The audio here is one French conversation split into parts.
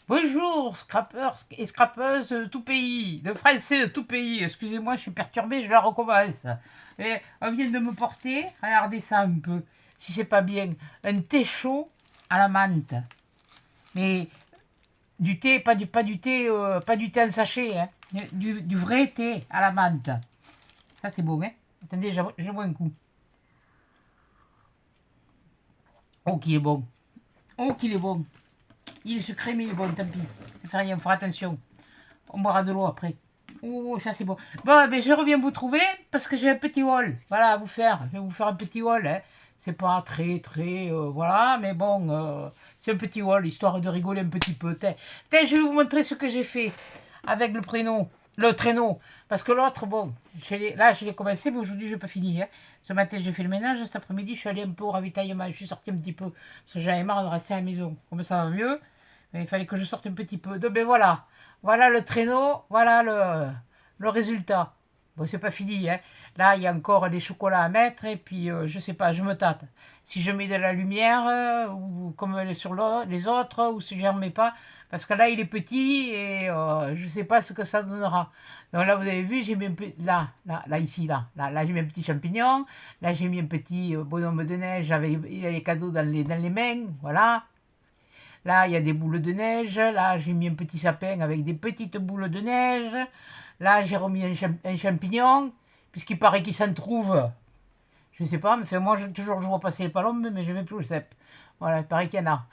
Bonjour, scrappeurs et scrappeuses de tout pays, de Français de tout pays. Excusez-moi, je suis perturbé, je la recommence. Et on vient de me porter, regardez ça un peu, si c'est pas bien, un thé chaud à la menthe. Mais du thé, pas du thé en sachet, hein, du vrai thé à la menthe. Ça c'est beau, hein. Attendez, je bois un coup. Oh, qu'il est bon. Oh, qu'il est bon. Il est sucré, mais il est bon, tant pis. Ça fait rien, on fera attention. On boira de l'eau après. Oh, ça c'est bon. Bon, ben, je reviens vous trouver parce que j'ai un petit haul. Voilà, à vous faire. Je vais vous faire un petit haul. Hein. C'est pas très, voilà, mais bon, c'est un petit haul, histoire de rigoler un petit peu. Je vais vous montrer ce que j'ai fait avec le prénom. Le traîneau. Parce que l'autre, bon, là, je l'ai commencé, mais aujourd'hui, je n'ai pas fini. Hein. Ce matin, j'ai fait le ménage. Cet après-midi, je suis allé un peu au ravitaillement. Je suis sorti un petit peu. Parce que j'avais marre de rester à la maison. Comme ça va mieux. Mais il fallait que je sorte un petit peu. Donc, ben voilà. Voilà le traîneau. Voilà le résultat. Bon, c'est pas fini. Hein. Là, il y a encore les chocolats à mettre. Et puis, je sais pas, je me tâte. Si je mets de la lumière, ou comme sur les autres, ou si je n'en mets pas. Parce que là, il est petit et je ne sais pas ce que ça donnera. Donc là, vous avez vu, j'ai mis un peu, ici, là j'ai mis un petit champignon. Là, j'ai mis un petit bonhomme de neige. Il a les cadeaux dans les mains. Voilà. Là, il y a des boules de neige. Là, j'ai mis un petit sapin avec des petites boules de neige. Là, j'ai remis un champignon, puisqu'il paraît qu'il s'en trouve. Je ne sais pas, mais enfin, moi, toujours, je vois passer les palombes, mais je ne mets plus le cep. Voilà, il paraît qu'il y en a.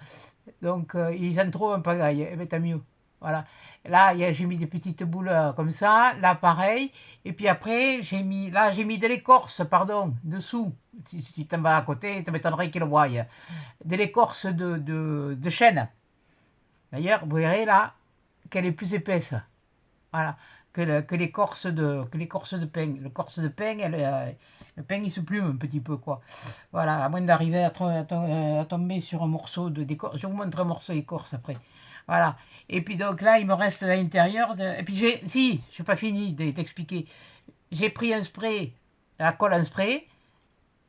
Donc, ils en trouvent un pagaille. Eh bien, tant mieux. Voilà. Là, j'ai mis des petites boules comme ça. Là, pareil. Et puis après, j'ai mis de l'écorce, pardon, dessous. Si tu en vas à côté, ça m'étonnerait qu'ils le voient. De l'écorce de chêne. D'ailleurs, vous verrez là qu'elle est plus épaisse. Voilà. Que l'écorce de peigne. L'écorce de peigne, le peigne, il se plume un petit peu, quoi. Voilà, à moins d'arriver à tomber sur un morceau d'écorce. Je vous montre un morceau d'écorce après. Voilà. Et puis donc là, il me reste à l'intérieur. Et puis je n'ai pas fini de t'expliquer. J'ai pris un spray, la colle en spray,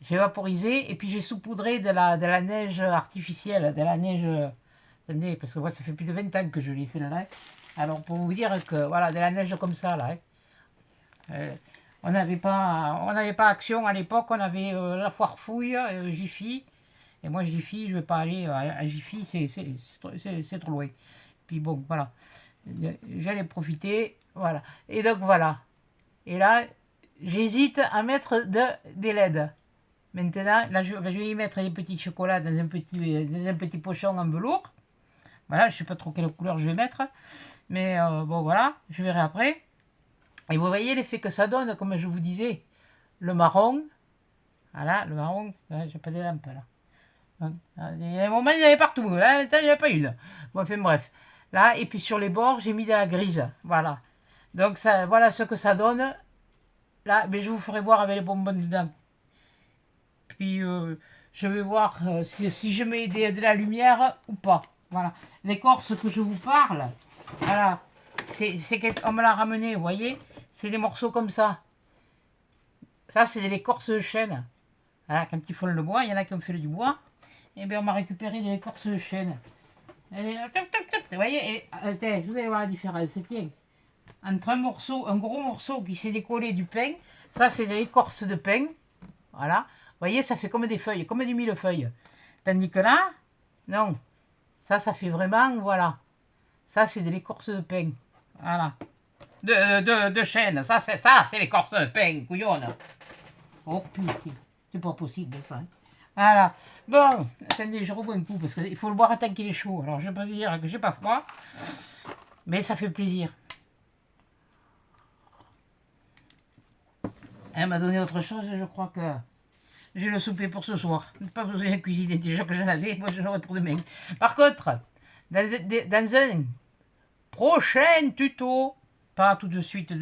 j'ai vaporisé, et puis j'ai saupoudré de la neige artificielle, de la neige. Attendez, parce que moi, ça fait plus de 20 ans que je lis celle-là. Alors, pour vous dire que, voilà, de la neige comme ça, là. Hein. On n'avait pas Action à l'époque, on avait la foire fouille, Jiffy. Et moi, Jiffy, je ne vais pas aller à Jiffy, c'est trop loin. Puis bon, voilà. J'allais profiter, voilà. Et donc, voilà. Et là, j'hésite à mettre des LED. Maintenant, là, je vais y mettre des petits chocolats dans un petit pochon en velours. Voilà, je ne sais pas trop quelle couleur je vais mettre. Mais bon, voilà, je verrai après. Et vous voyez l'effet que ça donne, comme je vous disais. Le marron. Voilà, le marron. J'ai pas de lampe là. Il y a un moment, il y en avait partout. Là, maintenant, il n'y en a pas une. Bon, enfin, bref. Là, et puis sur les bords, j'ai mis de la grise. Voilà. Donc, ça, voilà ce que ça donne. Là, mais je vous ferai voir avec les bonbons dedans. Puis, je vais voir si je mets de la lumière ou pas. Voilà. L'écorce que je vous parle, voilà. On me l'a ramené, vous voyez. C'est des morceaux comme ça. Ça, c'est de l'écorce de chêne. Voilà, quand ils font le bois, il y en a qui ont fait du bois. Et bien, on m'a récupéré de l'écorce de chêne. Vous voyez, vous allez voir la différence. Tiens, entre un gros morceau qui s'est décollé du pain, ça, c'est de l'écorce de pain. Voilà. Vous voyez, ça fait comme des feuilles, comme du millefeuille. Tandis que là, non. Ça fait vraiment, voilà. Ça, c'est de l'écorce de pain. Voilà. De chêne. Ça, c'est l'écorce de pain, couillonne. Oh putain, c'est pas possible ça. Hein. Voilà. Bon, attendez, je rebois un coup parce qu'il faut le boire tant qu'il est chaud. Alors, je peux dire que j'ai pas froid, mais ça fait plaisir. Elle m'a donné autre chose, je crois que j'ai le souper pour ce soir. Pas besoin de cuisiner déjà que j'en avais, moi je l'aurai pour demain. Par contre, dans un prochain tuto, pas tout de suite,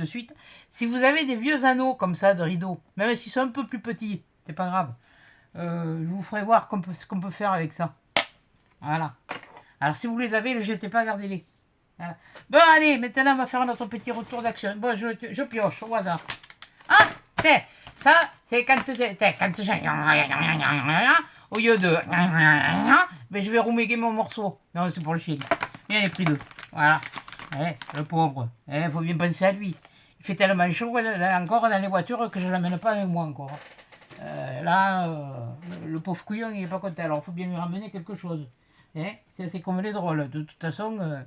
si vous avez des vieux anneaux comme ça de rideaux, même s'ils sont un peu plus petits, c'est pas grave, je vous ferai voir ce qu'on peut faire avec ça. Voilà. Alors si vous les avez, ne les jetez pas, gardez-les. Voilà. Bon allez, maintenant on va faire notre petit retour d'action. Bon, je pioche au hasard. Ah, ça, c'est quand au lieu de... Mais je vais reméguer mon morceau. Non, c'est pour le chien. Il y en a pris deux. Voilà. Le pauvre. Il faut bien penser à lui. Il fait tellement chaud encore dans les voitures que je ne l'amène pas avec moi encore. Le pauvre couillon, il n'est pas content. Alors, il faut bien lui ramener quelque chose. C'est comme les drôles. De toute façon,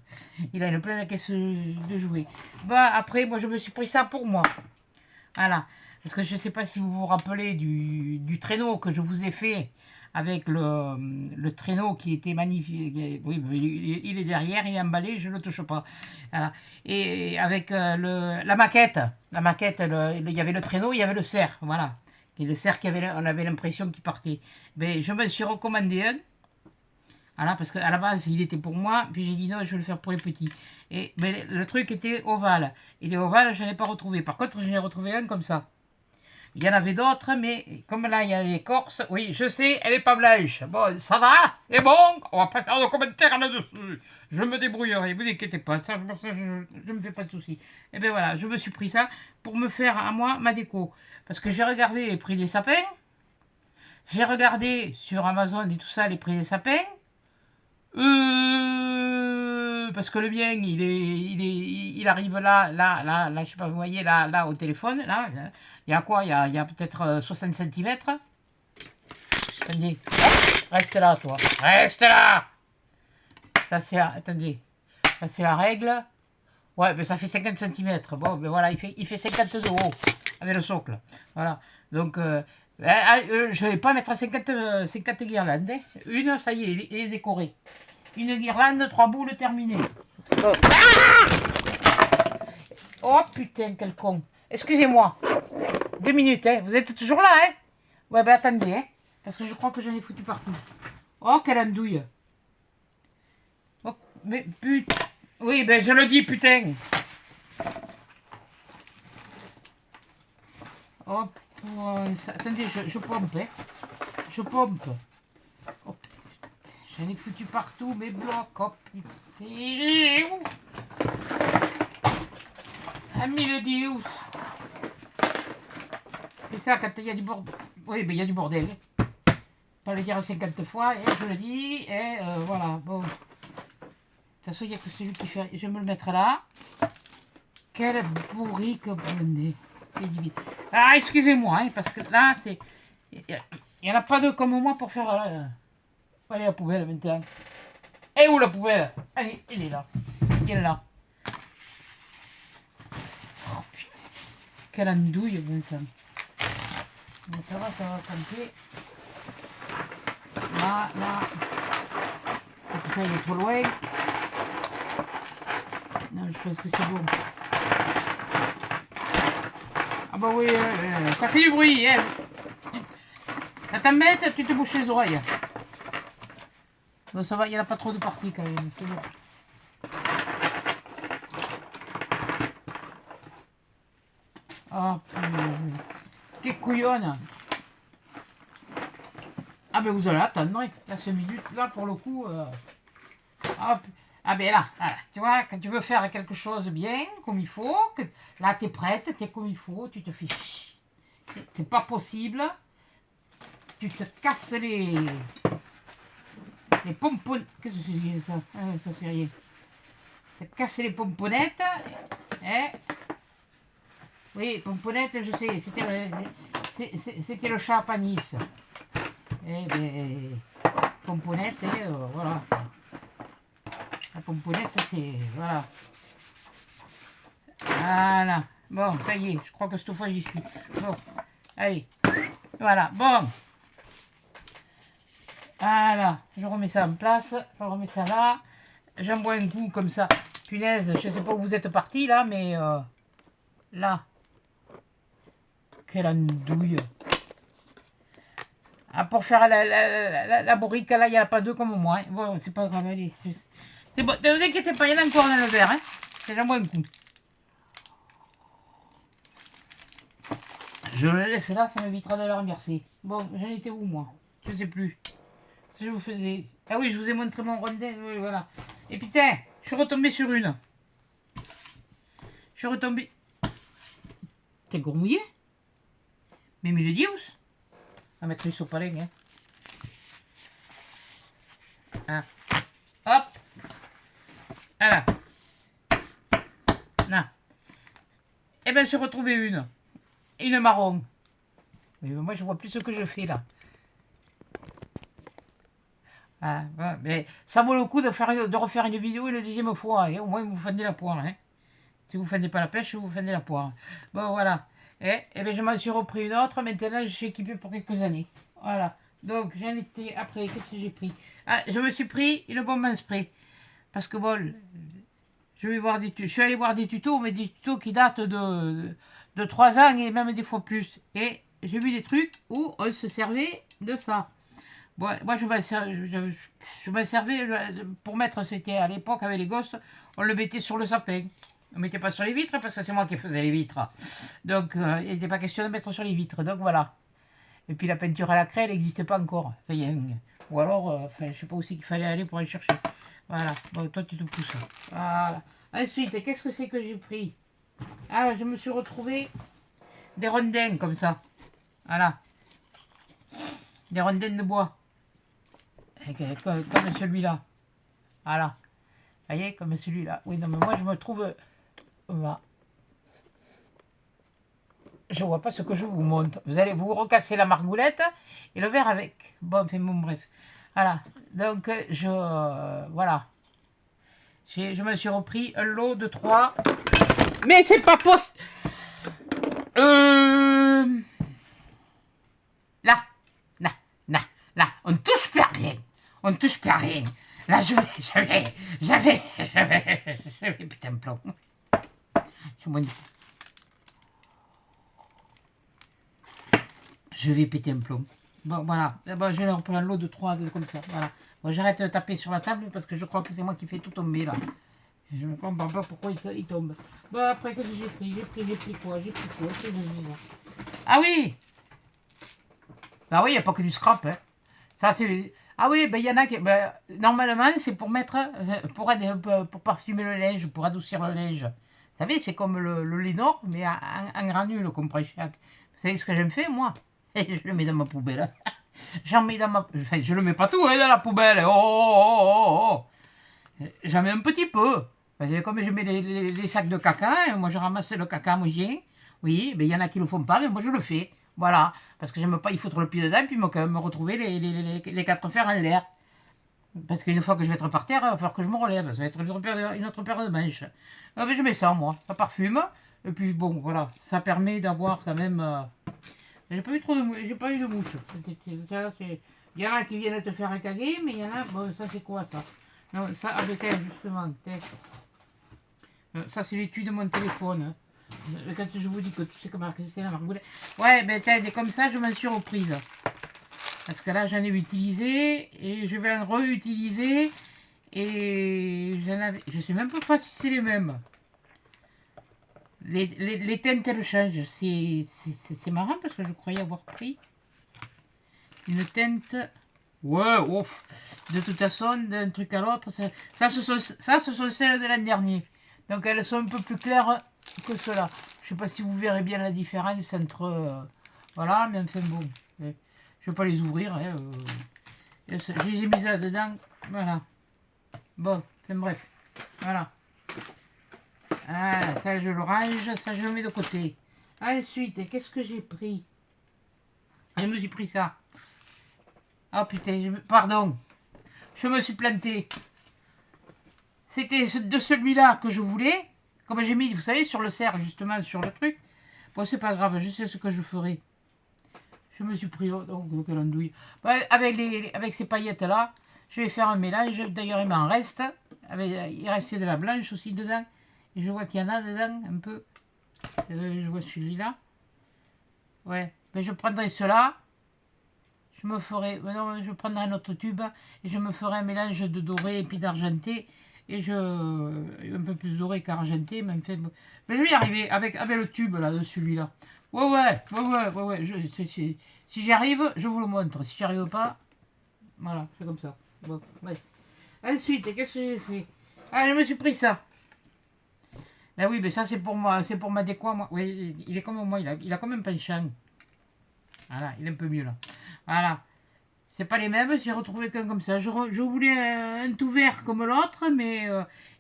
il a une pleine caisse de jouets. Bah, après, moi, je me suis pris ça pour moi. Voilà. Parce que je ne sais pas si vous vous rappelez du traîneau que je vous ai fait avec le traîneau qui était magnifique. Oui, il est derrière, il est emballé, je ne le touche pas. Voilà. Et avec la maquette, il y avait le traîneau, il y avait le cerf. Voilà. Et le cerf, on avait l'impression qu'il partait. Mais je me suis recommandé un. Voilà, parce qu'à la base, il était pour moi, puis j'ai dit non, je vais le faire pour les petits. Mais le truc était ovale. Et les ovales, je n'en ai pas retrouvé. Par contre, j'en ai retrouvé un comme ça. Il y en avait d'autres, mais comme là, il y a l'écorce, oui, je sais, elle n'est pas blanche. Bon, ça va, c'est bon, on va pas faire de commentaires là-dessus. Je me débrouillerai, vous inquiétez pas, ça, je ne me fais pas de soucis. Et bien voilà, je me suis pris ça pour me faire à moi ma déco. Parce que j'ai regardé les prix des sapins, j'ai regardé sur Amazon et tout ça les prix des sapins. Parce que le mien, il arrive là, je sais pas, vous voyez, là, au téléphone, là, il y a quoi? Il y a peut-être 60 cm. Attendez, hop, reste là, toi, reste là. Ça c'est, attendez, ça c'est la règle. Ouais, mais ça fait 50 cm. Bon, ben voilà, il fait 50 de haut, avec le socle. Voilà, donc, je vais pas mettre 50 guirlandes, hein. Une, ça y est, il est décoré. Une guirlande, 3 boules terminées. Oh. Ah, oh putain, quel con. Excusez-moi. 2 minutes, hein. Vous êtes toujours là, hein? Ouais, ben attendez, hein. Parce que je crois que j'en ai foutu partout. Oh, quelle andouille. Oh, mais putain. Oui, ben je le dis, putain. Oh, attendez, je pompe, hein. Je pompe. Oh, j'en ai foutu partout, mes blocs. Oh, putain. Ami le Dieu. C'est ça, quand il y a du bordel. Oui, mais il y a du bordel. Pas le dire 50 fois, et je le dis, et voilà. Bon. De toute façon, il n'y a que celui qui fait. Je vais me le mettre là. Quelle bourrique blindée. Ah, excusez-moi, hein, parce que là, c'est. Il n'y en a pas deux comme moi pour faire. Allez, la poubelle maintenant. Et où la poubelle? Allez, elle est là. Elle est là. Oh putain. Quelle andouille, bon sang. Bon, ça va camper. Là. Ça, il est trop loin. Non, je pense que c'est bon. Ah bah oui, ça fait du bruit, hein. Ça t'embête, tu te bouches les oreilles. Bon, ça va, il n'y en a pas trop de parties quand même, c'est bon. Ah, quelle couillonne. Ah ben vous allez attendre, là 5 minutes, là pour le coup. Ah ben là, tu vois, quand tu veux faire quelque chose bien, comme il faut, là t'es prête, t'es comme il faut, tu te fais chier. C'est pas possible. Tu te casses les pomponnettes. Qu'est-ce que c'est ça? Ça c'est rien. Tu te casses les pomponnettes. Hein? Oui, pomponnettes, je sais, c'était le chat à Panis. Eh ben, pomponnette, voilà. La pomponnette, c'est... Voilà. Voilà. Bon, ça y est, je crois que cette fois, j'y suis. Bon, allez. Voilà, bon. Voilà, je remets ça en place. Je remets ça là. J'en bois un coup comme ça. Punaise, je sais pas où vous êtes parti là, mais... là. Quelle andouille. Ah, pour faire la bourrique, là, il n'y en a pas deux comme moi. Hein. Bon, c'est pas grave, allez. C'est bon, ne vous inquiétez pas, il y en a encore dans le verre. Hein. J'en bois un coup. Je le laisse là, ça m'évitera de le renverser. Bon, j'en étais où, moi? Je sais plus. Je vous faisais... Ah oui, je vous ai montré mon rondin. Oui, voilà. Et putain, je suis retombé sur une. Je suis retombé... T'es gourmouillé? Mais le Dieu. On va mettre une sopalin, hein. Ah. Hop. Voilà. Non. Eh bien, je retrouvais une marron. Mais moi, je vois plus ce que je fais là. Ah, ouais, mais ça vaut le coup de refaire une vidéo une deuxième fois. Et au moins, vous fendez la poire. Hein. Si vous ne fendez pas la pêche, vous fendez la poire. Bon, voilà. Et bien, je m'en suis repris une autre. Maintenant, je suis équipé pour quelques années. Voilà. Donc, j'en étais après. Qu'est-ce que j'ai pris? Ah, je me suis pris une bombe à spray. Parce que bon, je suis allé voir des tutos, mais des tutos qui datent de 3 ans et même des fois plus. Et j'ai vu des trucs où on se servait de ça. Bon, moi, je m'en servais pour mettre, c'était à l'époque avec les gosses, on le mettait sur le sapin. On ne mettait pas sur les vitres parce que c'est moi qui faisais les vitres. Donc, il n'était pas question de mettre sur les vitres. Donc, voilà. Et puis, la peinture à la craie, elle n'existait pas encore. Enfin, ou alors, enfin, je sais pas où c'est qu'il fallait aller pour aller chercher. Voilà. Bon, toi, tu te pousses. Voilà. Ensuite, qu'est-ce que c'est que j'ai pris? Ah, je me suis retrouvé des rondins comme ça. Voilà. Des rondins de bois. Comme celui-là. Voilà. Vous voyez, comme celui-là. Oui, non, mais moi, je me trouve... Voilà. Je vois pas ce que je vous montre. Vous allez vous recasser la margoulette et le verre avec. Bon, enfin, bon, bref. Voilà. Donc, voilà. Je me suis repris un lot de 3. Mais c'est pas possible. Là. Là. Là. Là. On ne touche plus à rien. On ne touche plus à rien. Là, je vais, putain, plomb. Je vais péter un plomb. Bon, voilà. Bon, je leur prends un lot de 3 comme ça. Voilà. Bon, j'arrête de taper sur la table parce que je crois que c'est moi qui fais tout tomber, là. Je ne comprends pas pourquoi il tombe. Bon, après, qu'est-ce que j'ai pris? J'ai pris quoi? Ah oui! Ah oui, il n'y a pas que du scrap, hein. Ça, c'est... Ah oui, ben il y en a qui... Ben, normalement, c'est pour mettre... pour parfumer le linge, pour adoucir le linge. Vous savez, c'est comme le Lénore, mais en granule, comme chaque. Vous savez ce que je me fais, moi? Et je le mets dans ma poubelle. J'en mets dans ma... Enfin, je le mets pas tout, hein, dans la poubelle. Oh, oh, oh, oh, oh. J'en mets un petit peu. Parce que comme je mets les sacs de caca, moi je ramasse le caca mouillé. Oui, ben il y en a qui le font pas, mais moi je le fais. Voilà. Parce que j'aime pas y foutre le pied dedans, puis me retrouver les 4 fers en l'air. Parce qu'une fois que je vais être par terre, il va falloir que je me relève. Ça va être une autre paire de manches. Ah, ben, je mets ça, moi. Ça parfume. Et puis, bon, voilà. Ça permet d'avoir quand même... J'ai pas eu trop de j'ai pas eu de mouches. Il y en a qui viennent te faire caguer, mais il y en a... Bon, ça, c'est quoi, ça? Non, ça, avec elle, justement. Ça, c'est l'étui de mon téléphone. Hein. Quand je vous dis que tu sais comment c'est la margoulette. Ouais, ben, des comme ça, je m'en suis reprise. Parce que là, j'en ai utilisé et je vais en réutiliser. Et je sais même pas si c'est les mêmes. Les teintes, elles changent. C'est marrant parce que je croyais avoir pris une teinte. Ouais, ouf. De toute façon, d'un truc à l'autre, ça, ce sont celles de l'an dernier. Donc elles sont un peu plus claires que cela. Je sais pas si vous verrez bien la différence entre... voilà, mais enfin bon. Je vais pas les ouvrir. Hein, je les ai mises là-dedans. Voilà. Bon, enfin bref. Voilà. Ah, ça je le range, ça je le mets de côté. Ensuite, qu'est-ce que j'ai pris? Je me suis pris ça. Oh putain, pardon. Je me suis planté. C'était de celui-là que je voulais. Comme j'ai mis, vous savez, sur le cerf, justement, sur le truc. Bon, c'est pas grave, je sais ce que je ferai. Je me suis pris, donc, quelle andouille. Avec ces paillettes-là, je vais faire un mélange. D'ailleurs, il m'en reste. Il restait de la blanche aussi dedans. Et je vois qu'il y en a dedans, un peu. Je vois celui-là. Ouais. Mais je prendrai cela. Je me ferai... Non, je prendrai un autre tube. Et je me ferai un mélange de doré et puis d'argenté. Et un peu plus doré qu'argenté. Mais je vais y arriver avec le tube, là, de celui-là. Ouais. Si j'y arrive, je vous le montre. Si j'y arrive pas, voilà, c'est comme ça. Bon, ouais. Ensuite, qu'est-ce que j'ai fait? Ah, je me suis pris ça. Ben oui, mais ça c'est pour moi, c'est pour m'adéquat, moi. Oui, il est comme moi, il a comme un penchant. Voilà, il est un peu mieux là. Voilà. C'est pas les mêmes, j'ai retrouvé qu'un comme ça. Je voulais un tout vert comme l'autre, mais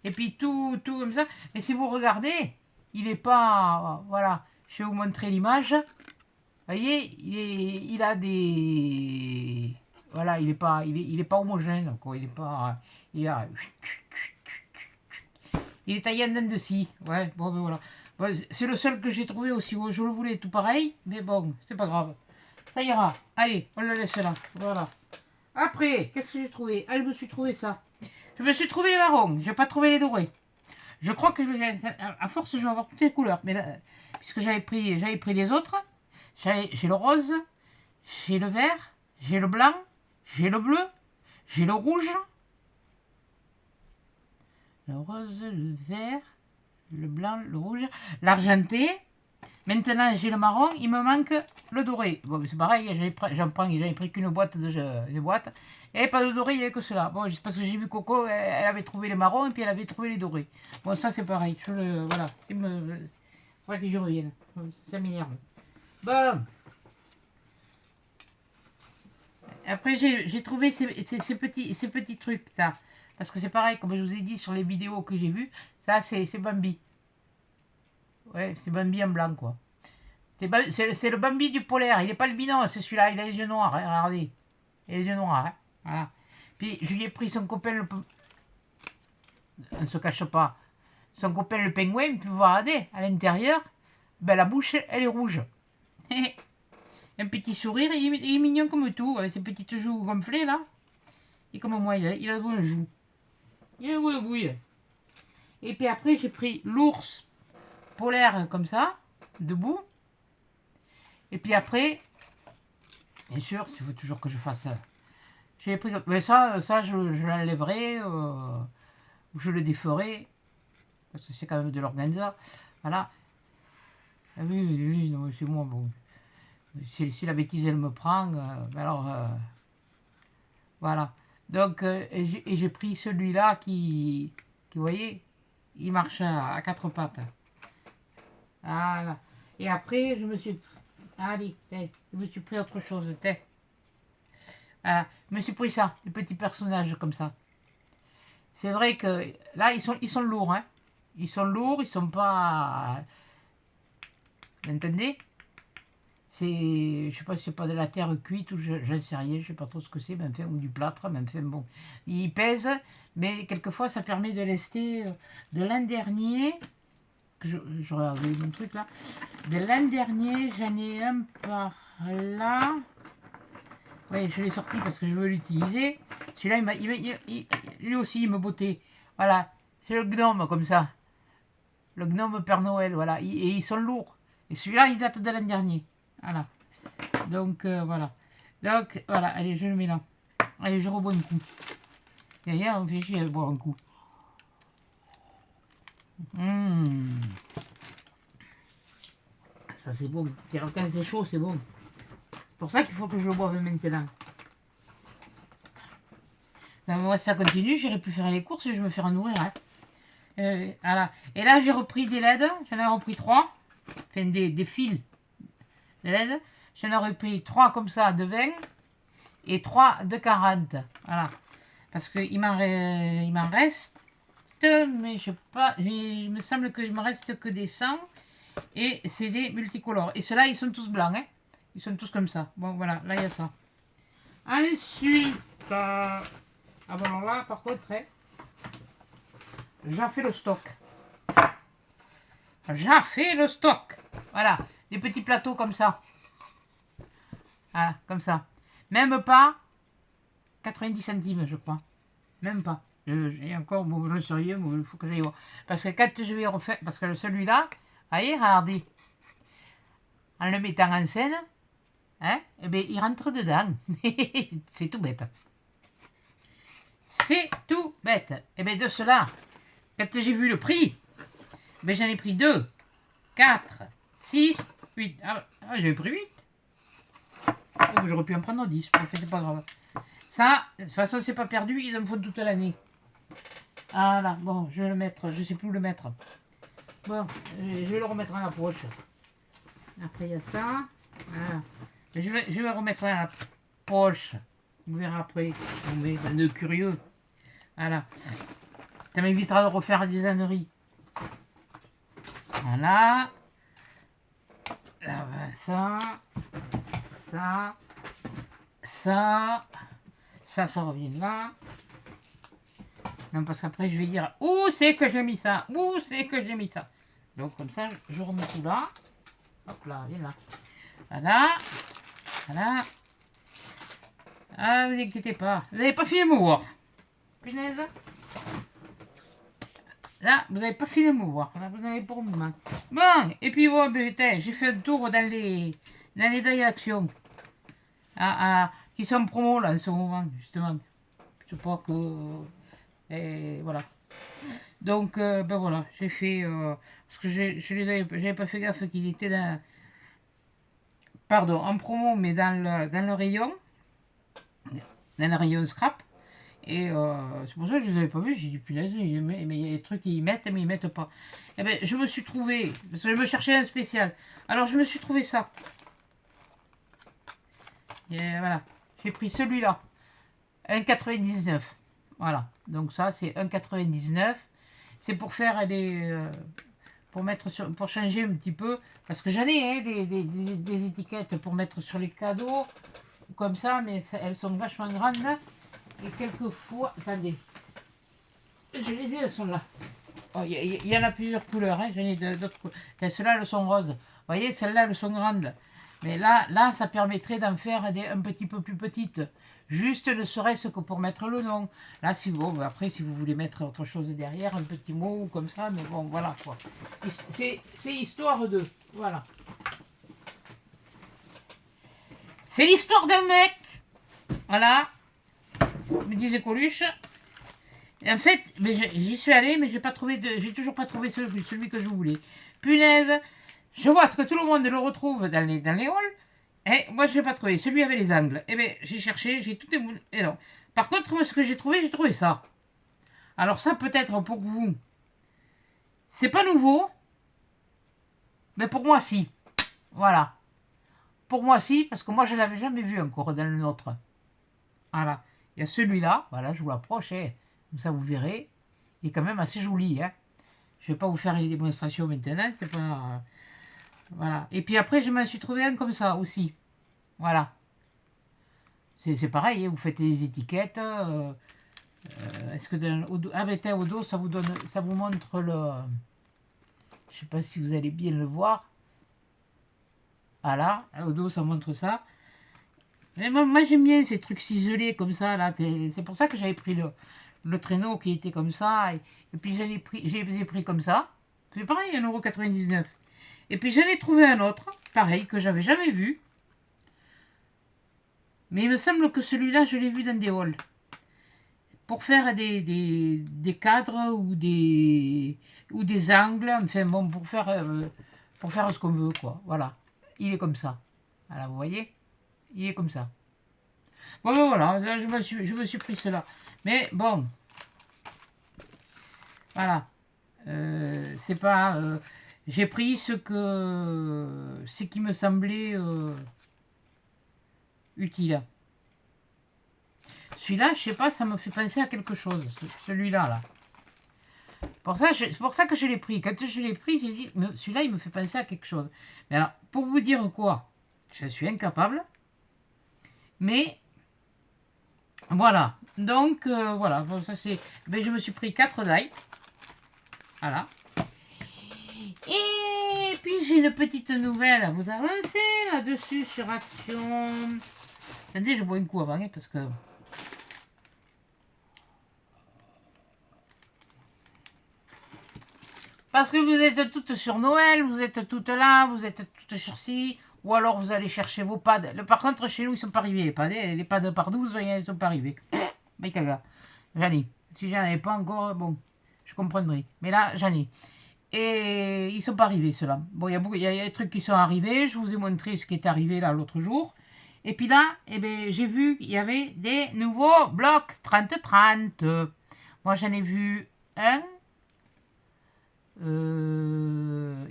et puis tout comme ça. Mais si vous regardez, il est pas, voilà, je vais vous montrer l'image. Vous voyez, il a des, voilà, il est pas homogène, quoi. Il est pas, il est taillé en dents de scie. Ouais, bon, ben voilà. Bon, c'est le seul que j'ai trouvé aussi. Je le voulais tout pareil, mais bon, c'est pas grave. Ça ira. Allez, on le laisse là. Voilà. Après, qu'est-ce que j'ai trouvé? Ah, je me suis trouvé ça. Je me suis trouvé les marrons. J'ai pas trouvé les dorés. Je crois que à force, je vais avoir toutes les couleurs. Mais là, puisque j'avais pris les autres, j'ai le rose, j'ai le vert, j'ai le blanc, j'ai le bleu, j'ai le rouge, le rose, le vert, le blanc, le rouge, l'argenté. Maintenant, j'ai le marron, il me manque le doré. Bon, c'est pareil, j'avais pris qu'une boîte de boîte. Et pas de doré, il n'y avait que cela. Bon, c'est parce que j'ai vu Coco, elle avait trouvé les marrons et puis elle avait trouvé les dorés. Bon, ça c'est pareil. Voilà. Il faudrait que je revienne. Ça m'énerve. Bon. Après, j'ai trouvé ces petits trucs là. Parce que c'est pareil, comme je vous ai dit sur les vidéos que j'ai vues, ça c'est Bambi. Ouais, c'est Bambi en blanc, quoi. C'est le Bambi du polaire. Il n'est pas le binon, c'est celui-là. Il a les yeux noirs, hein, regardez. Il a les yeux noirs, hein. Voilà. Puis je lui ai pris son copain, on ne se cache pas. Son copain, le pingouin, puis vous regardez, à l'intérieur, ben, la bouche, elle est rouge. Un petit sourire, il est mignon comme tout, avec ses petites joues gonflées, là. Et comme moi, il a de bonnes joues. Il a de bonnes bouilles. Et puis après, j'ai pris l'ours polaire, comme ça, debout. Et puis après, bien sûr, il faut toujours que je fasse ça. J'ai pris, mais ça je l'enlèverai, ou je le déferai, parce que c'est quand même de l'organza. Voilà. Ah oui, non, c'est moi, bon. Si la bêtise elle me prend, alors voilà. Donc, et j'ai pris celui-là qui, vous voyez, il marche à quatre pattes. Voilà. Et après, je me suis, allez, je me suis pris autre chose, voilà. Je me suis pris ça, les petits personnages comme ça. C'est vrai que là, ils sont lourds, hein. Ils sont lourds, ils sont pas, vous entendez? C'est, je sais pas si c'est pas de la terre cuite ou j'en sais rien, je sais pas trop ce que c'est, mais enfin, ou du plâtre, mais enfin bon. Il pèse, mais quelquefois ça permet de lester de l'an dernier, que je regardais mon truc là, de l'an dernier, j'en ai un par là. Oui, je l'ai sorti parce que je veux l'utiliser. Celui-là, lui aussi, il me bottait. Voilà, c'est le gnome comme ça. Le gnome Père Noël, voilà. Et ils sont lourds. Et celui-là, il date de l'an dernier. Voilà. Donc, voilà. Donc, voilà. Allez, je le mets là. Allez, je rebois un coup. D'ailleurs, on fait chier à boire un coup. Ça, c'est bon. Quand c'est chaud, c'est bon. C'est pour ça qu'il faut que je le boive maintenant. Non, moi, si ça continue, j'irai plus faire les courses et je me ferai nourrir. Hein. Voilà. Et là, j'ai repris des LED. J'en ai repris 3. Enfin, des fils de LED. J'en ai repris 3 comme ça de 20 et 3 de 40. Voilà. Parce qu'il m'en reste, mais je sais pas, il me semble qu'il me reste que des 100 et c'est des multicolores. Et ceux-là, ils sont tous blancs, hein. Ils sont tous comme ça. Bon, voilà, là, il y a ça. Ensuite, ah bon, alors là, par contre, hein, j'ai fait le stock. J'ai fait le stock. Voilà, des petits plateaux comme ça. Voilà, comme ça. Même pas 90 centimes, je crois. Même pas. Et encore, bon, je sais rien, il faut que j'aille voir. Parce que quand je vais refaire, parce que celui-là, voyez, regardez, en le mettant en scène, hein, eh bien, il rentre dedans. C'est tout bête. C'est tout bête. Et bien, de cela, quand j'ai vu le prix, ben, j'en ai pris 2, 4, 6, 8. Ah, j'avais pris 8. Oh, j'aurais pu en prendre 10, mais c'est pas grave. Ça, de toute façon, c'est pas perdu, ils en font toute l'année. Voilà, bon, je vais le mettre, je sais plus où le mettre. Bon, je vais le remettre à la poche. Après, il y a ça. Voilà. Je vais remettre à la poche. On verra après. On met de curieux. Voilà. Ça m'évitera de refaire des âneries. Voilà. Là, ça. Ça. Ça. Ça revient là. Non, parce qu'après, je vais dire où c'est que j'ai mis ça. Où c'est que j'ai mis ça. Donc, comme ça, je remets tout là. Hop là, viens là. Voilà. Voilà. Ah, vous inquiétez pas. Vous n'avez pas fini de me voir. Punaise. Là, vous n'avez pas fini de me voir. Là, vous avez pour le moment. Bon, et puis bon, j'ai fait un tour dans les Day Action. Qui sont en promo là en ce moment, justement. Je sais pas que. Et voilà. Donc, ben voilà, j'ai fait. Parce que j'avais pas fait gaffe qu'ils étaient dans. Pardon, en promo, mais dans le rayon. Dans le rayon scrap. Et c'est pour ça que je ne les avais pas vus. J'ai dit, punaise, mais il y a des trucs qu'ils mettent, mais ils mettent pas. Et ben, je me suis trouvé, parce que je me cherchais un spécial. Alors, je me suis trouvé ça. Et voilà, j'ai pris celui-là. 1,99. Voilà, donc ça, c'est 1,99. C'est pour faire des... pour mettre sur, pour changer un petit peu. Parce que j'en ai hein, des étiquettes pour mettre sur les cadeaux. Comme ça, mais elles sont vachement grandes. Et quelquefois, attendez, je les ai, elles sont là. Oh, il y en a plusieurs couleurs, hein. J'en ai d'autres couleurs. Celles-là, elles sont roses. Vous voyez, celles-là, elles sont grandes. Mais là, ça permettrait d'en faire un petit peu plus petites. Juste ne serait-ce que pour mettre le nom. Là, si vous, après, si vous voulez mettre autre chose derrière, un petit mot ou comme ça, mais bon, voilà quoi. C'est histoire de. Voilà. C'est l'histoire d'un mec. Voilà. Me disait Coluche. Et en fait, j'y suis allé, mais j'ai toujours pas trouvé celui que je voulais. Punaise, je vois que tout le monde le retrouve dans les halls. Et moi, je l'ai pas trouvé. Celui avec les angles. Eh bien, j'ai cherché, j'ai tout émoulé. Et non. Par contre, moi, ce que j'ai trouvé ça. Alors ça, peut-être pour vous, c'est pas nouveau. Mais pour moi, si. Voilà. Pour moi, si, parce que moi, je l'avais jamais vu encore dans le nôtre. Voilà. Il y a celui-là. Voilà, je vous l'approche. Comme ça, vous verrez. Il est quand même assez joli. Hein. Je vais pas vous faire les démonstrations maintenant. C'est pas... Voilà. Et puis après, je m'en suis trouvé un comme ça aussi. Voilà. C'est pareil, hein, vous faites les étiquettes. Est-ce que au dos, ah ben au dos, ça vous montre le. Je sais pas si vous allez bien le voir. Voilà, au dos, ça montre ça. Mais moi j'aime bien ces trucs ciselés comme ça là. C'est pour ça que j'avais pris le traîneau qui était comme ça. Et puis je les ai pris comme ça. C'est pareil, 1,99 €. Et puis j'en ai trouvé un autre, pareil, que j'avais jamais vu. Mais il me semble que celui-là, je l'ai vu dans des halls. Pour faire des cadres ou des angles, enfin bon, pour faire ce qu'on veut, quoi. Voilà. Il est comme ça. Voilà, vous voyez? Il est comme ça. Bon, ben voilà, là, je me suis pris cela. Mais bon. Voilà. C'est pas... j'ai pris ce qui me semblait utile. Celui-là, je sais pas, ça me fait penser à quelque chose. Celui-là, là. C'est pour ça que je l'ai pris. Quand je l'ai pris, j'ai dit, celui-là, il me fait penser à quelque chose. Mais alors, pour vous dire quoi, je suis incapable. Mais, voilà. Donc, voilà. Bon, ça, c'est... Ben, je me suis pris 4 die. Voilà. Et puis, j'ai une petite nouvelle à vous annoncer là-dessus sur Action. Attendez, je bois un coup avant, hein, parce que... Parce que vous êtes toutes sur Noël, vous êtes toutes là, vous êtes toutes sur ci, ou alors vous allez chercher vos pads. Par contre, chez nous, ils ne sont pas arrivés, les pads par 12, ils ne sont pas arrivés. Mais caga, j'en ai. Si j'en avais pas encore, bon, je comprendrais. Mais là, j'en ai. Et ils ne sont pas arrivés, ceux-là. Bon, il y a des trucs qui sont arrivés, je vous ai montré ce qui est arrivé là l'autre jour. Et puis là, eh ben, j'ai vu qu'il y avait des nouveaux blocs 30-30. Moi, j'en ai vu un.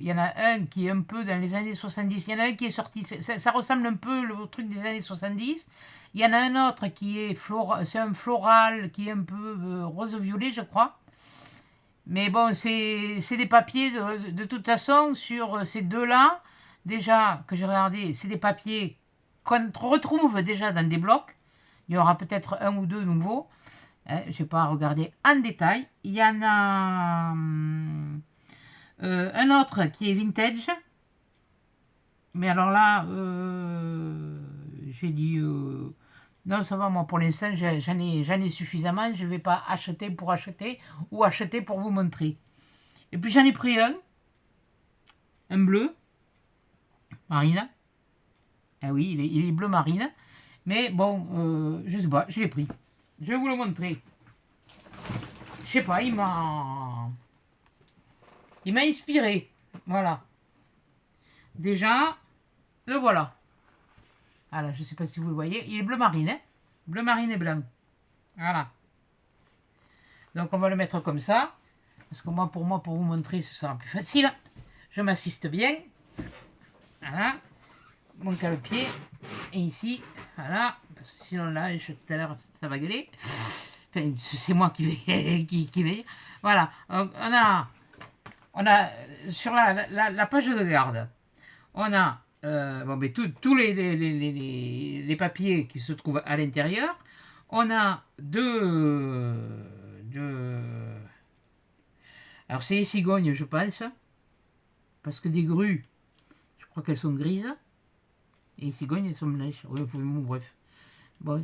il y en a un qui est un peu dans les années 70. Il y en a un qui est sorti, ça ressemble un peu au truc des années 70. Il y en a un autre qui est c'est un floral qui est un peu rose-violet, je crois. Mais bon, c'est des papiers, de toute façon, sur ces deux-là, déjà, que j'ai regardé, c'est des papiers qu'on retrouve déjà dans des blocs. Il y aura peut-être un ou deux nouveaux. Hein, je n'ai pas regardé en détail. Il y en a un autre qui est vintage. Mais alors là, j'ai dit... non, ça va, moi, pour l'instant, j'en ai suffisamment. Je ne vais pas acheter pour acheter ou acheter pour vous montrer. Et puis, j'en ai pris un bleu, marine. Ah oui, il est bleu marine. Mais bon, je sais pas, je l'ai pris. Je vais vous le montrer. Je sais pas, il m'a inspiré. Voilà. Déjà, le voilà. Voilà, je sais pas si vous le voyez. Il est bleu marine, hein. Bleu marine et blanc. Voilà. Donc on va le mettre comme ça. Parce que moi, pour vous montrer, ce sera plus facile. Je m'assiste bien. Voilà. Mon cale-pied. Et ici, voilà. Parce que sinon là, tout à l'heure, ça va gueuler. Enfin, c'est moi qui vais, qui vais. Voilà. Donc, on a sur la page de garde, on a bon, mais tous les papiers qui se trouvent à l'intérieur. On a deux. Alors, c'est les cigognes, je pense. Parce que des grues, je crois qu'elles sont grises. Et les cigognes, elles sont blanches. Ouais, bon, bref. Bon,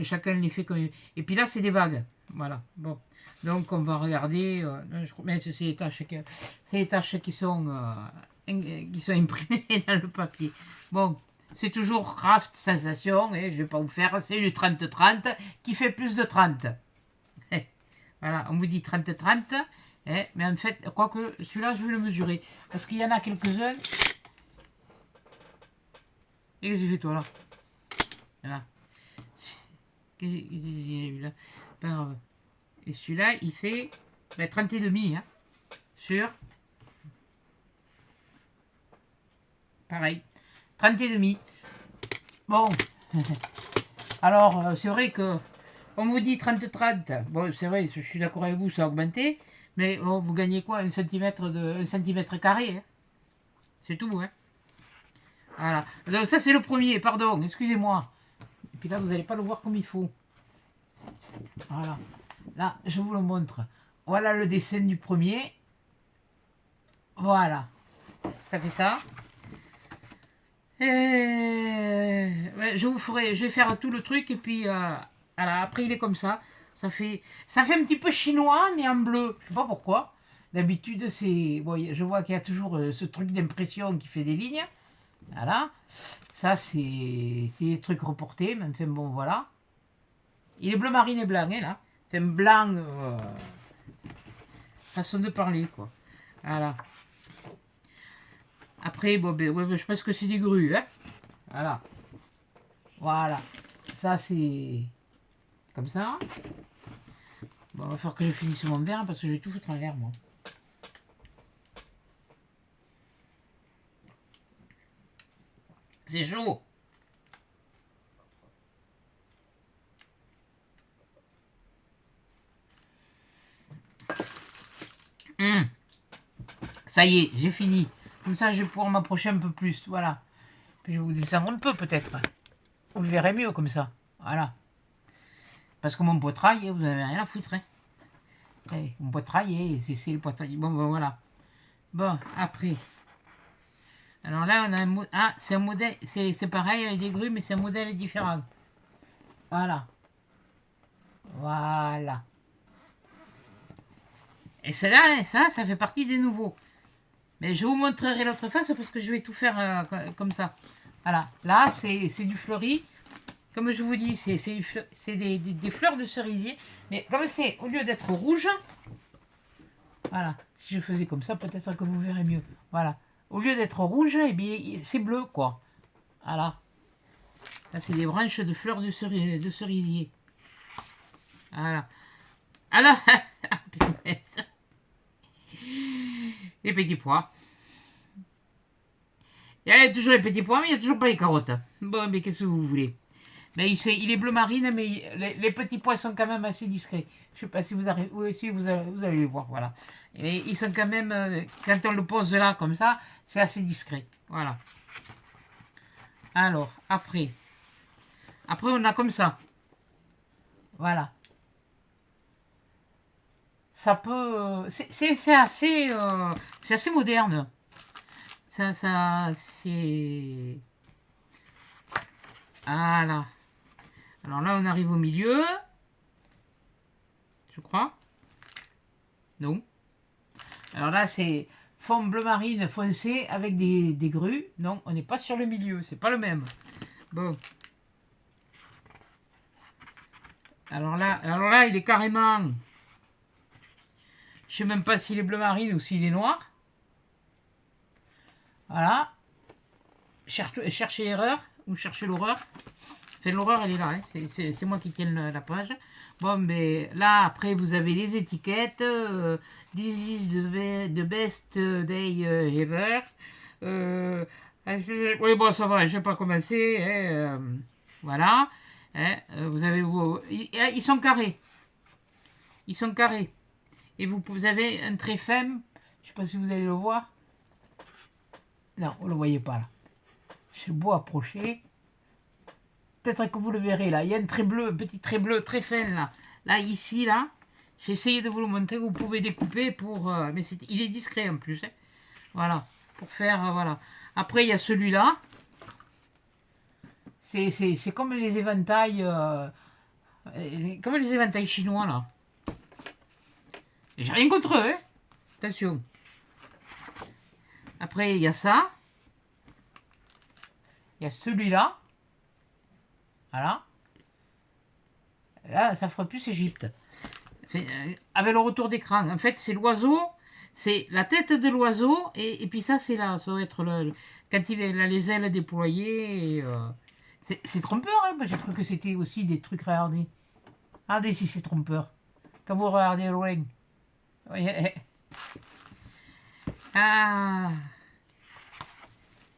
chacun les fait comme. Et puis là, c'est des vagues. Voilà. Bon. Donc, on va regarder. Mais c'est les tâches qui sont imprimées dans le papier. Bon, c'est toujours Craft Sensation. Je ne vais pas vous faire. C'est le 30-30 qui fait plus de 30. Voilà, on vous dit 30-30. Mais en fait, quoique celui-là, je vais le mesurer. Parce qu'il y en a quelques-uns. Et qu'est-ce que tu fais, toi, là? Voilà. Là. Pas grave. Et celui-là, il fait 30 et demi, hein, sur... Pareil, 30 et demi. Bon. Alors, c'est vrai que... On vous dit 30-30. Bon, c'est vrai, je suis d'accord avec vous, ça a augmenté. Mais bon, vous gagnez quoi? 1 centimètre carré, hein. C'est tout, hein. Voilà. Donc ça, c'est le premier, pardon, excusez-moi. Et puis là, vous n'allez pas le voir comme il faut. Voilà. Là, je vous le montre. Voilà le dessin du premier. Voilà. Ça fait ça. Ouais, je vais faire tout le truc et puis voilà, après il est comme ça. Ça fait un petit peu chinois mais en bleu. Je sais pas pourquoi. D'habitude c'est, bon, je vois qu'il y a toujours ce truc d'impression qui fait des lignes. Voilà. Ça c'est des trucs reportés, mais enfin bon voilà. Il est bleu marine et blanc, hein, là. C'est un blanc façon de parler, quoi. Voilà. Après, bon, ben, ouais, je pense que c'est des grues, hein. Voilà. Voilà. Ça, c'est comme ça. Bon, il va falloir que je finisse mon verre parce que je vais tout foutre en l'air, moi. C'est chaud. Ça y est, j'ai fini. Comme ça, je vais pouvoir m'approcher un peu plus. Voilà. Puis je vais vous descendre un peu, peut-être. Vous le verrez mieux comme ça. Voilà. Parce que mon poitrail, vous n'avez rien à foutre. Hein. Mon poitrail, c'est le poitrail. Bon, ben voilà. Bon, après. Alors là, on a un ah, c'est un modèle. C'est pareil avec des grues, mais c'est un modèle différent. Voilà. Voilà. Et celle-là, ça fait partie des nouveaux. Mais je vous montrerai l'autre face parce que je vais tout faire comme ça. Voilà. Là, c'est du fleuri. Comme je vous dis, c'est des fleurs de cerisier. Mais comme c'est, au lieu d'être rouge, voilà. Si je faisais comme ça, peut-être que vous verrez mieux. Voilà. Au lieu d'être rouge, eh bien, c'est bleu, quoi. Voilà. Là, c'est des branches de fleurs de cerisier. Voilà. Alors, les petits pois. Il y a toujours les petits pois, mais il n'y a toujours pas les carottes. Bon, mais qu'est-ce que vous voulez? Mais il est bleu marine, mais les petits pois sont quand même assez discrets. Je sais pas si vous arrivez. Oui, si vous allez les voir, voilà. Et ils sont quand même. Quand on le pose là, comme ça, c'est assez discret. Voilà. Alors, après. Après, on a comme ça. Voilà. Ça peut. C'est assez moderne. C'est. Voilà. Alors là, on arrive au milieu. Je crois. Non. Alors là, c'est fond bleu marine foncé avec des grues. Non, on n'est pas sur le milieu. C'est pas le même. Bon. Alors là, il est carrément. Je sais même pas s'il est bleu marine ou s'il est noir. Voilà. Cherchez l'erreur ou cherchez l'horreur. Enfin, l'horreur, elle est là. Hein. C'est moi qui tiens la page. Bon, mais là, après, vous avez les étiquettes. This is the best day ever. Oui, bon, ça va, je vais pas commencer. Hein, voilà. Hein, vous avez vos. Ils sont carrés. Ils sont carrés. Et vous avez un trait fin. Je sais pas si vous allez le voir. Non, vous ne le voyez pas là. Je beau approcher. Peut-être que vous le verrez là. Il y a un trait bleu, un petit trait bleu très fin là. Là, ici, là. J'ai essayé de vous le montrer. Vous pouvez découper pour. Mais il est discret en plus. Hein. Voilà. Pour faire. Voilà. Après, il y a celui-là. C'est comme les éventails. Comme les éventails chinois là. J'ai rien contre eux. Hein. Attention. Après, il y a ça. Il y a celui-là. Voilà. Là, ça ferait plus Égypte. Avec le retour d'écran. En fait, c'est l'oiseau. C'est la tête de l'oiseau. Et puis ça, c'est là. Ça va être quand il a les ailes déployées. C'est trompeur. Hein. Moi, j'ai cru que c'était aussi des trucs. Regardez. Regardez si c'est trompeur. Quand vous regardez loin. Voyez. Ah.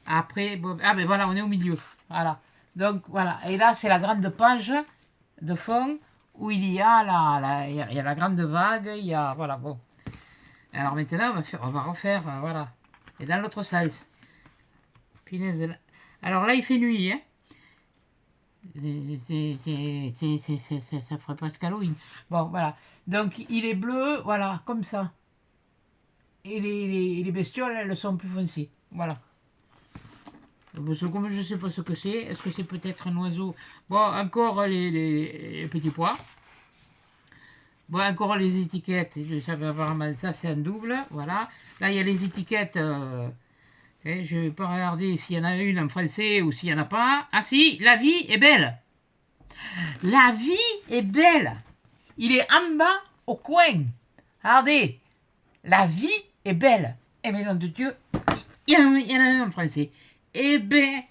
Après, bon, ah ben voilà, on est au milieu. Voilà. Donc voilà. Et là, c'est la grande page de fond où il y a il y a la grande vague. Il y a voilà bon. Alors maintenant, on va refaire voilà. Et dans l'autre sens. Punaise. Alors là, il fait nuit. Hein. Ça ferait presque Halloween. Bon, voilà. Donc il est bleu, voilà, comme ça. Et les bestioles, elles sont plus foncées. Voilà. Parce que comme je ne sais pas ce que c'est, est-ce que c'est peut-être un oiseau? Bon, encore les petits pois. Bon, encore les étiquettes. Je savais apparemment ça, c'est un double. Voilà. Là, il y a les étiquettes. Je ne vais pas regarder s'il y en a une en français ou s'il n'y en a pas. Ah si, la vie est belle. La vie est belle. Il est en bas au coin. Regardez. La vie est belle. Eh bien, nom de Dieu, il y en a un en français. Eh ben,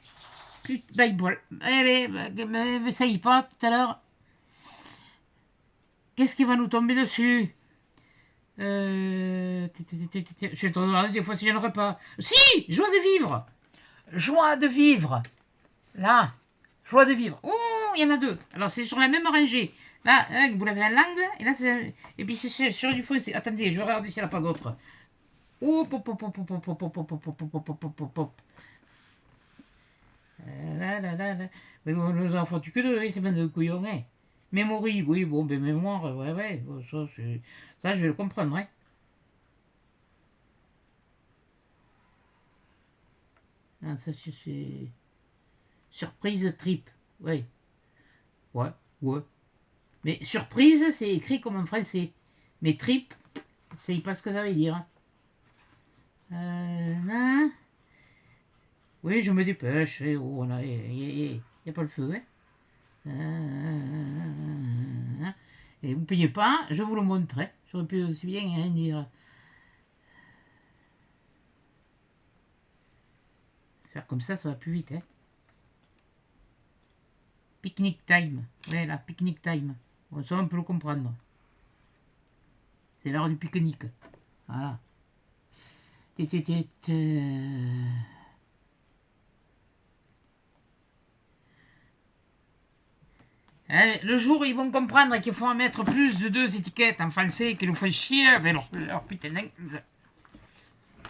putain, mais ça y est pas tout à l'heure. Qu'est-ce qui va nous tomber dessus? Je suis en train de regarder des fois si j'en aurais pas. Si! Joie de vivre! Joie de vivre! Là, joie de vivre. Oh, il y en a deux. Alors, c'est sur la même rangée. Là, vous l'avez en langue, et là, et puis c'est sur du fond. Attendez, je vais regarder s'il n'y en a pas d'autres. Oh, pop, pop, pop, pop, pop, pop, pop, pop, pop, pop, pop, pop, pop, pop. Là, là, là, là. Mais bon, nous en faut que deux, c'est bien de couillons, hein. Mémoire, oui, bon, ben mémoire, ouais, bon, ça, je vais le comprendre, hein. Ah, ça, c'est... Surprise trip, ouais. Ouais, ouais. Mais surprise, c'est écrit comme en français. Mais trip, c'est pas ce que ça veut dire. Hein. Hein. Oui, je me dépêche. Oh, il n'y a pas le feu. Hein. Et vous ne payez pas, je vous le montrerai. J'aurais pu aussi bien rien dire. Faire comme ça va plus vite. Hein. Picnic time. Voilà, picnic time. Bon, ça, on peut le comprendre. C'est l'heure du pique-nique. Voilà. Hein, le jour où ils vont comprendre qu'il faut en mettre plus de 2 étiquettes en français, qu'ils nous font chier avec leur putain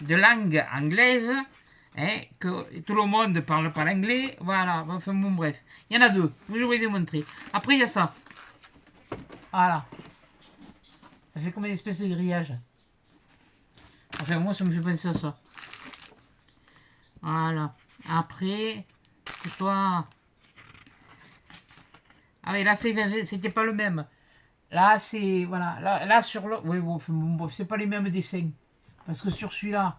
de langue anglaise, hein, que tout le monde ne parle pas l'anglais, voilà, enfin bon bref. Il y en a 2, je vais vous les montrer. Après il y a ça. Voilà. Ça fait comme une espèce de grillage. Enfin moi ça me fait penser à ça. Voilà. Après, que ce soit... Ah oui, là c'était pas le même. Là c'est... Voilà. Là sur le... Oui, bon, c'est pas les mêmes dessins. Parce que sur celui-là,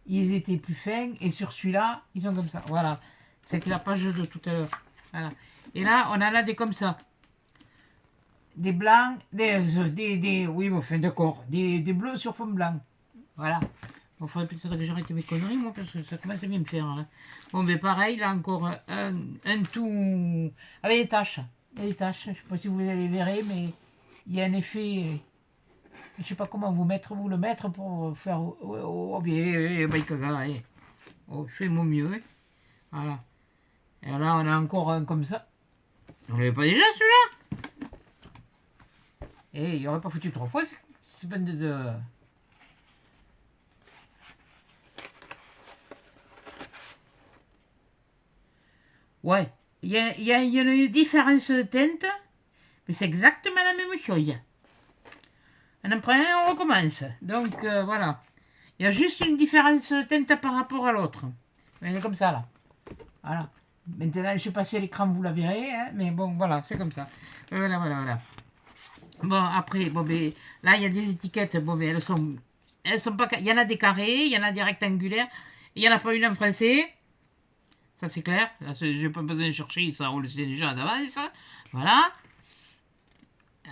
ils étaient plus fins. Et sur celui-là, ils sont comme ça. Voilà. C'est la page de tout à l'heure. Voilà. Et là, on en a des comme ça. Des blancs, oui, enfin d'accord. Des bleus sur fond blanc. Voilà. Il faudrait peut-être que j'arrête mes conneries, moi, parce que ça commence à bien me faire, là. Bon, mais pareil, là, encore un tout... Avec des taches. Il y a des taches. Je ne sais pas si vous les verrez, mais il y a un effet... Je ne sais pas comment vous le mettre pour faire... Oh, bien, oh, je fais mon mieux, hein. Voilà. Et là, on a encore un comme ça. On l'avait pas déjà, celui-là? Et il n'y aurait pas foutu 3 fois, c'est pas de... Ouais, il y a une différence de teinte, mais c'est exactement la même chose. On en prend un, on recommence. Donc voilà. Il y a juste une différence de teinte par rapport à l'autre. Elle est comme ça là. Voilà. Maintenant, je sais pas si à l'écran vous la verrez, hein, mais bon, voilà, c'est comme ça. Voilà, voilà, voilà. Bon, après, bon, ben, là, il y a des étiquettes, bon, ben, elles sont pas... Il y en a des carrés, il y en a des rectangulaires, il n'y en a pas une en français. Ça, c'est clair. Là, je n'ai pas besoin de chercher, ça, on le sait déjà d'avance. Voilà.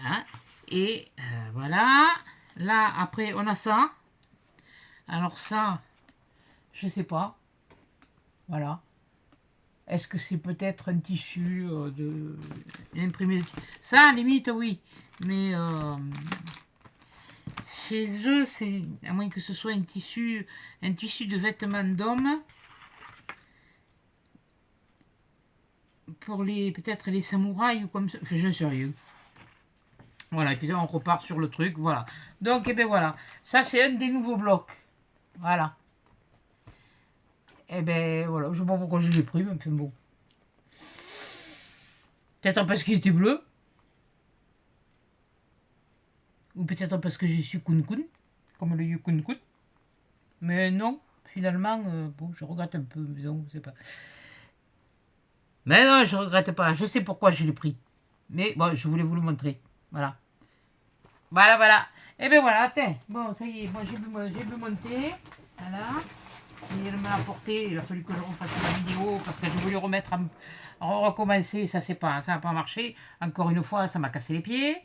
Hein. Et voilà. Là, après, on a ça. Alors ça, je sais pas. Voilà. Est-ce que c'est peut-être un tissu de... Imprimé de... Ça, à la limite, oui. Mais chez eux, c'est... À moins que ce soit un tissu de vêtements d'homme. Pour les... Peut-être les samouraïs ou comme ça. Je ne sais rien. Voilà, et puis on repart sur le truc, voilà. Donc, et bien voilà. Ça, c'est un des nouveaux blocs. Voilà. Et ben voilà, je sais pas pourquoi je l'ai pris, mais enfin bon. Peut-être parce qu'il était bleu. Ou peut-être parce que je suis kun-kun, comme le yukun-kun. Mais non, finalement, bon, je regrette un peu, mais non, je sais pas. Mais non, je regrette pas, je sais pourquoi je l'ai pris. Mais bon, je voulais vous le montrer. Voilà. Voilà, voilà. Et ben voilà, attends. Bon, ça y est, moi j'ai pu monter. Voilà. Il me l'a porté, il a fallu que je refasse la vidéo parce que je voulais remettre recommencer, ça n'a pas marché. Encore une fois, ça m'a cassé les pieds.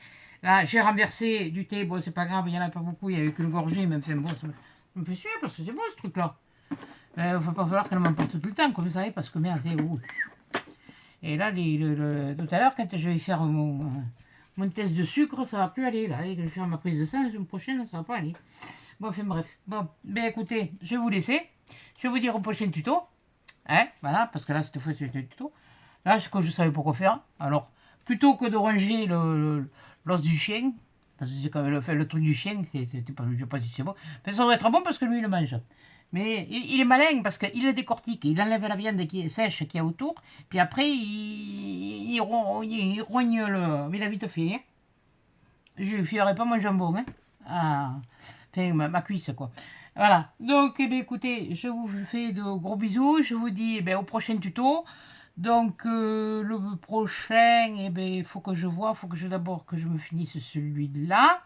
Là, j'ai renversé du thé, bon c'est pas grave, il n'y en a pas beaucoup, il n'y avait qu'une gorgée, mais enfin bon, ça me fait chier parce que c'est bon ce truc-là. Il ne va pas falloir qu'elle m'emporte tout le temps, comme vous savez, parce que merde, c'est où. Et là, tout à l'heure, quand je vais faire mon test de sucre, ça va plus aller. Là, et que je vais faire ma prise de sang, la semaine prochaine, ça va pas aller. Bon, enfin bref. Bon, ben écoutez, je vais vous laisser. Je vais vous dire au prochain tuto. Hein, voilà, parce que là, cette fois, c'est un tuto. Là, ce que je savais pas quoi faire. Alors, plutôt que de ronger l'os du chien, parce que c'est quand même le truc du chien, c'était pas, je sais pas si c'est bon. Mais ça doit être bon parce que lui, il le mange. Mais il est malin parce qu'il le décortique. Il enlève la viande qui est sèche qu'il y a autour. Puis après, il rogne le... Mais il a vite fait. Hein. Je ne fierai pas mon jambon. Hein. Ah, enfin, ma cuisse, quoi. Voilà. Donc, eh bien, écoutez, je vous fais de gros bisous. Je vous dis eh bien, au prochain tuto. Donc, le prochain, eh bien, il faut que je vois. Il faut que d'abord que je me finisse celui-là.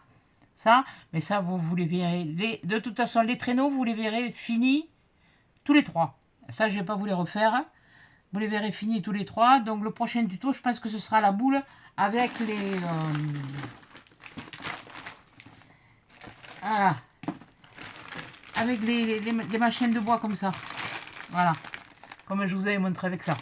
Ça, mais ça, vous les verrez. De toute façon, les traîneaux, vous les verrez finis tous les 3. Ça, je ne vais pas vous les refaire. Vous les verrez finis tous les 3. Donc, le prochain tuto, je pense que ce sera la boule avec les... voilà. Avec les machines de bois comme ça. Voilà. Comme je vous avais montré avec ça.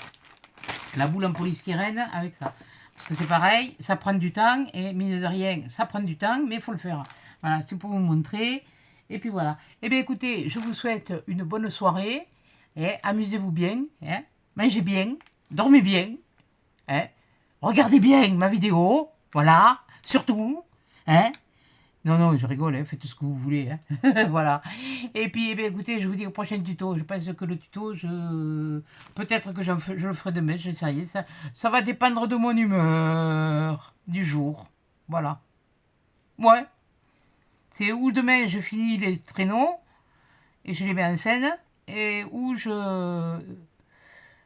La boule en polystyrène avec ça. Parce que c'est pareil, ça prend du temps. Et mine de rien, ça prend du temps, mais il faut le faire. Voilà, c'est pour vous montrer. Et puis voilà. Eh bien écoutez, je vous souhaite une bonne soirée. Amusez-vous bien. Mangez bien. Dormez bien. regardez bien ma vidéo, voilà, surtout, hein. Non, non, je rigole, hein, faites ce que vous voulez, hein. Voilà. Et puis, eh bien, écoutez, je vous dis au prochain tuto. Je pense que le tuto, peut-être que je le ferai demain, je sais rien. Ça va dépendre de mon humeur du jour. Voilà. Ouais. C'est où demain, je finis les traîneaux et je les mets en scène, et où je...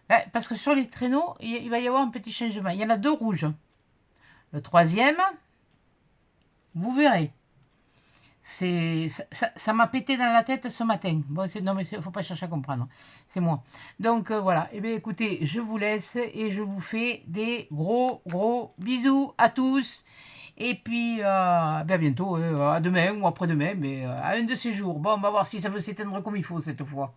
Ouais, parce que sur les traîneaux, il va y avoir un petit changement. Il y en a deux rouges. Le troisième, vous verrez. Ça m'a pété dans la tête ce matin. Bon, non, mais il ne faut pas chercher à comprendre. C'est moi. Donc, voilà. Eh bien, écoutez, je vous laisse et je vous fais des gros, gros bisous à tous. Et puis, ben à bientôt, à demain ou après-demain, mais à un de ces jours. Bon, on va voir si ça veut s'éteindre comme il faut cette fois.